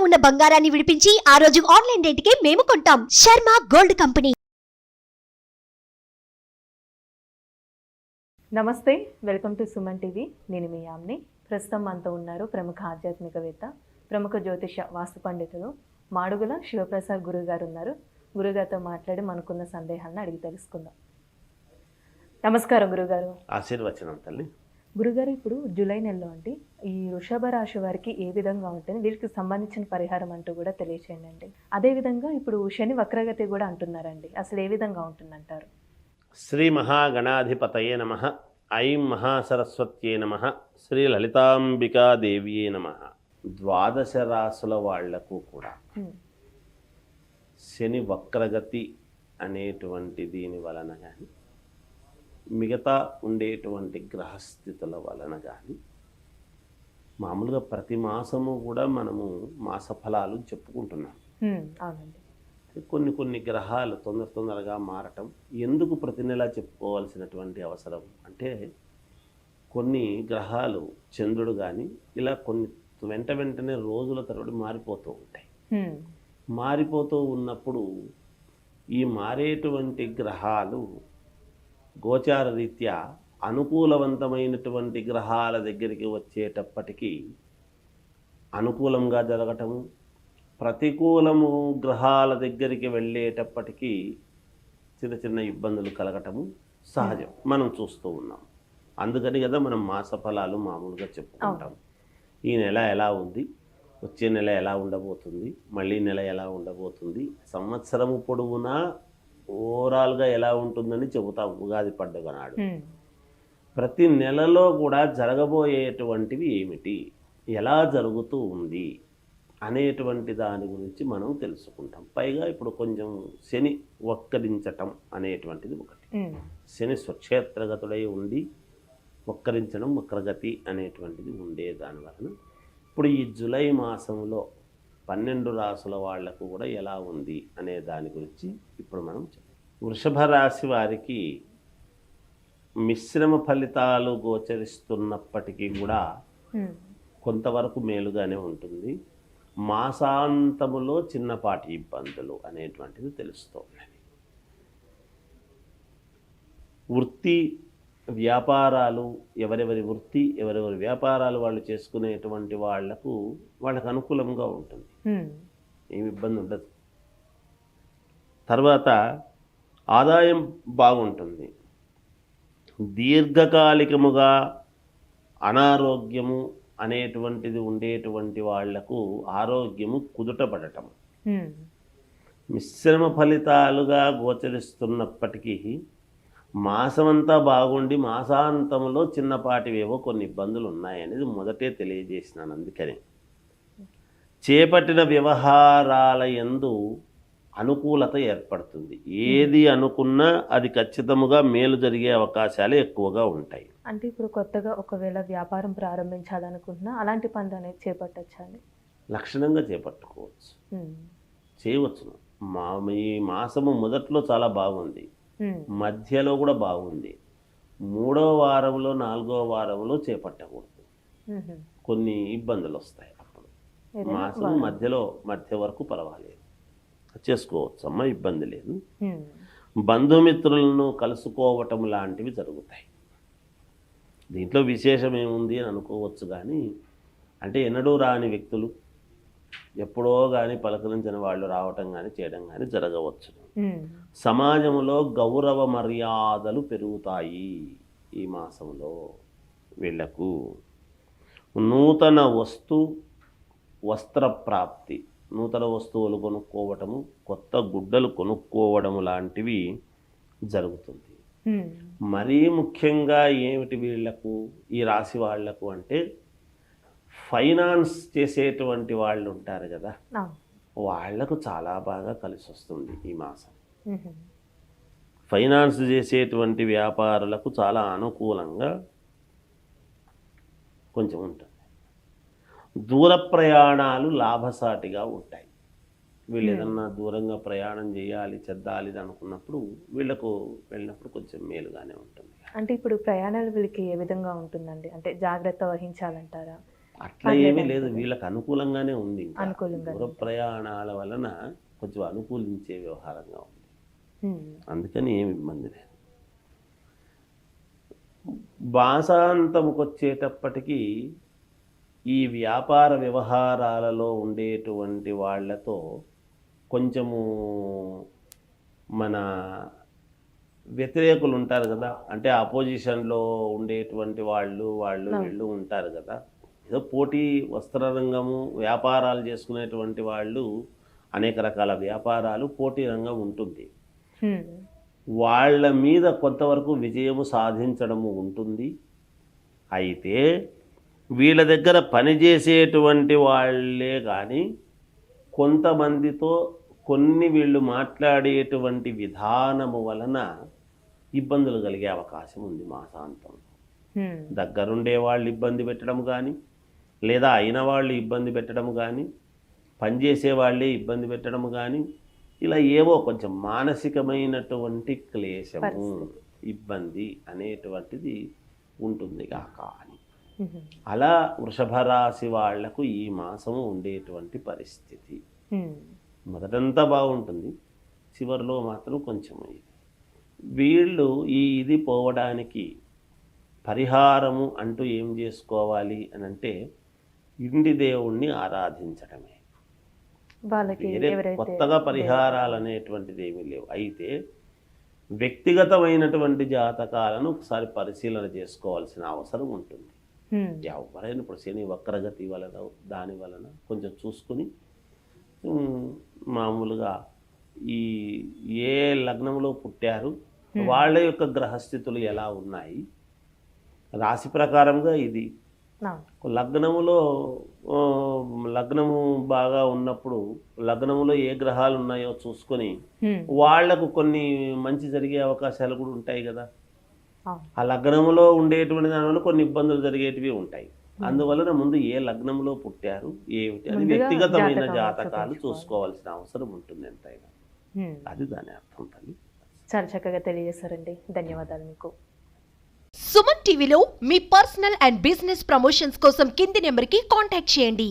ఉన్న బంగారాన్ని విడిపించి ఆ రోజు ఆన్లైన్ రేటుకే మేము కొంటాం. Sharma gold company. నమస్తే, వెల్కమ్ టు సుమన్ టీవీ. నేను మీ యామ్ని. ప్రస్తుతం మనతో ఉన్నారు ప్రముఖ ఆధ్యాత్మికవేత్త, ప్రముఖ జ్యోతిష వాస్తు పండితులు మాడుగుల శివప్రసాద్ గురుగారు ఉన్నారు. గురుగారితో మాట్లాడి మనకున్న సందేహాలను అడిగి తెలుసుకుందాం. నమస్కారం గురుగారు. ఆశీర్వచనం తల్లి. గురుగారు, ఇప్పుడు జూలై నెలలో అంటే ఈ వృషభ రాశి వారికి ఏ విధంగా ఉంటుంది, వీరికి సంబంధించిన పరిహారం అంటూ కూడా తెలియచేయండి. అదేవిధంగా ఇప్పుడు శని వక్రగతి కూడా అంటున్నారండి, అసలు ఏ విధంగా ఉంటుందంటారు? శ్రీ మహాగణాధిపతయే నమః. ఐం మహాసరస్వత్యే నమః. శ్రీ లలితాంబికాదేవియే నమః. ద్వాదశ రాసుల వాళ్లకు కూడా శని వక్రగతి అనేటువంటి దీని వలన కానీ, మిగతా ఉండేటువంటి గ్రహస్థితుల వలన కానీ, మామూలుగా ప్రతి మాసము కూడా మనము మాస ఫలాలు చెప్పుకుంటున్నాం. అవునండి. కొన్ని గ్రహాలు తొందరగా మారటం ఎందుకు ప్రతి నెలా చెప్పుకోవాల్సినటువంటి అవసరం అంటే, కొన్ని గ్రహాలు చంద్రుడు కానీ ఇలా కొన్ని వెంటనే రోజుల తరబడి మారిపోతూ ఉంటాయి. మారిపోతూ ఉన్నప్పుడు ఈ మారేటువంటి గ్రహాలు గోచార రీత్యా అనుకూలవంతమైనటువంటి గ్రహాల దగ్గరికి వచ్చేటప్పటికీ అనుకూలంగా జరగటము, ప్రతికూలము గ్రహాల దగ్గరికి వెళ్ళేటప్పటికీ చిన్న ఇబ్బందులు కలగటము సహజం, మనం చూస్తూ ఉన్నాం. అందుకని కదా మనం మాస ఫలాలు మామూలుగా చెప్పుకుంటాం. ఈ నెల ఎలా ఉంది, వచ్చే నెల ఎలా ఉండబోతుంది, మళ్ళీ నెల ఎలా ఉండబోతుంది, సంవత్సరము పొడవునా ఓవరాల్గా ఎలా ఉంటుందని చెబుతాం ఉగాది పండుగ నాడు. ప్రతి నెలలో కూడా జరగబోయేటువంటివి ఏమిటి, ఎలా జరుగుతూ ఉంది అనేటువంటి దాని గురించి మనం తెలుసుకుంటాం. పైగా ఇప్పుడు కొంచెం శని వక్రించటం అనేటువంటిది ఒకటి. శని స్వక్షేత్రగతుడై ఉండి వక్రించడం, వక్రగతి అనేటువంటిది ఉండే దాని వలన ఇప్పుడు ఈ జూలై మాసంలో 12 రాసుల వాళ్లకు కూడా ఎలా ఉంది అనే దాని గురించి ఇప్పుడు మనం చెప్తాం. వృషభ రాశి వారికి మిశ్రమ ఫలితాలు గోచరిస్తున్నప్పటికీ కూడా కొంతవరకు మేలుగానే ఉంటుంది. మాసాంతములో చిన్నపాటి ఇబ్బందులు అనేటువంటిది తెలుస్తోంది. వృత్తి వ్యాపారాలు, ఎవరెవరి వృత్తి ఎవరెవరి వ్యాపారాలు వాళ్ళు చేసుకునేటువంటి వాళ్ళకు అనుకూలంగా ఉంటుంది, ఏమి ఇబ్బంది ఉండదు. తర్వాత ఆదాయం బాగుంటుంది. దీర్ఘకాలికముగా అనారోగ్యము అనేటువంటిది ఉండేటువంటి వాళ్లకు ఆరోగ్యము కుదుటపడటం, మిశ్రమ ఫలితాలుగా గోచరిస్తున్నప్పటికీ మాసమంతా బాగుండి మాసాంతంలో చిన్నపాటివేవో కొన్ని ఇబ్బందులు ఉన్నాయనేది మొదటే తెలియజేసినాను. అందుకని చేపట్టిన వ్యవహారాల యందు అనుకూలత ఏర్పడుతుంది. ఏది అనుకున్నా అది ఖచ్చితముగా మేలు జరిగే అవకాశాలు ఎక్కువగా ఉంటాయి. అంటే ఇప్పుడు కొత్తగా ఒకవేళ వ్యాపారం ప్రారంభించాలనుకుంటున్నా అలాంటి పనులు అనేది చేపట్టచ్చండి? లక్షణంగా చేపట్టుకోవచ్చు, చేయవచ్చును. ఈ మాసము మొదట్లో చాలా బాగుంది, మధ్యలో కూడా బాగుంది, 3వ వారంలో 4వ వారంలో చేపట్టకూడదు, కొన్ని ఇబ్బందులు వస్తాయి. అప్పుడు మాసం మధ్య వరకు పర్వాలేదు, చేసుకోవచ్చు అమ్మ, ఇబ్బంది లేదు. బంధుమిత్రులను కలుసుకోవటం లాంటివి జరుగుతాయి. దీంట్లో విశేషం ఏముంది అని అనుకోవచ్చు, కానీ అంటే ఎన్నడూ రాని వ్యక్తులు ఎప్పుడో కానీ పలకరించిన వాళ్ళు రావటం కానీ చేయడం కానీ జరగవచ్చు. సమాజంలో గౌరవ మర్యాదలు పెరుగుతాయి ఈ మాసంలో. వీళ్లకు నూతన వస్త్ర ప్రాప్తి, నూతన వస్తువులు కొనుక్కోవటము, కొత్త గుడ్డలు కొనుక్కోవడము లాంటివి జరుగుతుంది. మరీ ముఖ్యంగా ఏమిటి వీళ్లకు, ఈ రాశి వాళ్లకు అంటే ఫైనాన్స్ చేసేటువంటి వాళ్ళు ఉంటారు కదా, వాళ్లకు చాలా బాగా కలిసి వస్తుంది ఈ మాసం. ఫైనాన్స్ చేసేటువంటి వ్యాపారులకు చాలా అనుకూలంగా కొంచెం ఉంటుంది. దూర ప్రయాణాలు లాభసాటిగా ఉంటాయి. వీళ్ళు ఏదన్నా దూరంగా ప్రయాణం చేయాలి, చెద్దాలి అనుకున్నప్పుడు వీళ్ళకు వెళ్ళినప్పుడు కొంచెం మేలుగానే ఉంటుంది. అంటే ఇప్పుడు ప్రయాణాలు వీళ్ళకి ఏ విధంగా ఉంటుందండి? అంటే జాగ్రత్త వహించాలంటారా? అట్లా ఏమీ లేదు, వీళ్ళకి అనుకూలంగానే ఉంది. ఇంకా అనుకూలంగా దూర ప్రయాణాల వలన కొంచెం అనుకూలించే వ్యవహారంగా ఉంది, అందుకని ఏమి ఇబ్బంది లేదు. మాసాంతంకి వచ్చేటప్పటికీ ఈ వ్యాపార వ్యవహారాలలో ఉండేటువంటి వాళ్ళతో కొంచెము మన వ్యతిరేకులు ఉంటారు కదా, అంటే అపోజిషన్లో ఉండేటువంటి వాళ్ళు వీళ్ళు ఉంటారు కదా. ఏదో పోటీ వస్త్రరంగము వ్యాపారాలు చేసుకునేటువంటి వాళ్ళు అనేక రకాల వ్యాపారాలు పోటీ రంగం ఉంటుంది. వాళ్ళ మీద కొంతవరకు విజయము సాధించడము ఉంటుంది. అయితే వీళ్ళ దగ్గర పనిచేసేటువంటి వాళ్ళే కానీ కొంతమందితో వీళ్ళు మాట్లాడేటువంటి విధానము వలన ఇబ్బందులు కలిగే అవకాశం ఉంది మాసాంతంలో. దగ్గరుండే వాళ్ళు ఇబ్బంది పెట్టడం కానీ, లేదా అయిన వాళ్ళు ఇబ్బంది పెట్టడం కానీ, పనిచేసే వాళ్ళే ఇబ్బంది పెట్టడం కానీ, ఇలా ఏవో కొంచెం మానసికమైనటువంటి క్లేశము ఇబ్బంది అనేటువంటిది ఉంటుంది కాక అని. అలా వృషభ రాశి వాళ్లకు ఈ మాసము ఉండేటువంటి పరిస్థితి. మొదటంతా బాగుంటుంది, చివరిలో మాత్రం కొంచెం వీళ్ళు ఇది పోవడానికి పరిహారము అంటూ ఏం చేసుకోవాలి అని అంటే ఇంటి దేవుణ్ణి ఆరాధించడమే. వేరే కొత్తగా పరిహారాలు అనేటువంటిది ఏమీ లేవు. అయితే వ్యక్తిగతమైనటువంటి జాతకాలను ఒకసారి పరిశీలన చేసుకోవాల్సిన అవసరం ఉంటుంది. ఎవరైనా ఇప్పుడు శని వక్రగతి వలన దాని వలన కొంచెం చూసుకుని మామూలుగా ఏ లగ్నంలో పుట్టారు, వాళ్ళ యొక్క గ్రహస్థితులు ఎలా ఉన్నాయి, రాశి ప్రకారంగా ఇది లగ్నము బాగా ఉన్నప్పుడు లగ్నములో ఏ గ్రహాలు ఉన్నాయో చూసుకొని వాళ్లకు కొన్ని మంచి జరిగే అవకాశాలు కూడా ఉంటాయి కదా. ఆ లగ్నములో ఉండేటువంటి దానివల్ల కొన్ని ఇబ్బందులు జరిగేటివి ఉంటాయి. అందువలన ముందు ఏ లగ్నంలో పుట్టారు ఏమిటి అది వ్యక్తిగతమైన జాతకాలు చూసుకోవాల్సిన అవసరం ఉంటుంది ఎంతైనా. అది దాని అర్థం తల్లి. చాలా చక్కగా తెలియజేశారండి, ధన్యవాదాలు మీకు. సుమన్ టీవీలో మీ పర్సనల్ అండ్ బిజినెస్ ప్రమోషన్స్ కోసం కింది నెంబర్కి కాంటాక్ట్ చేయండి.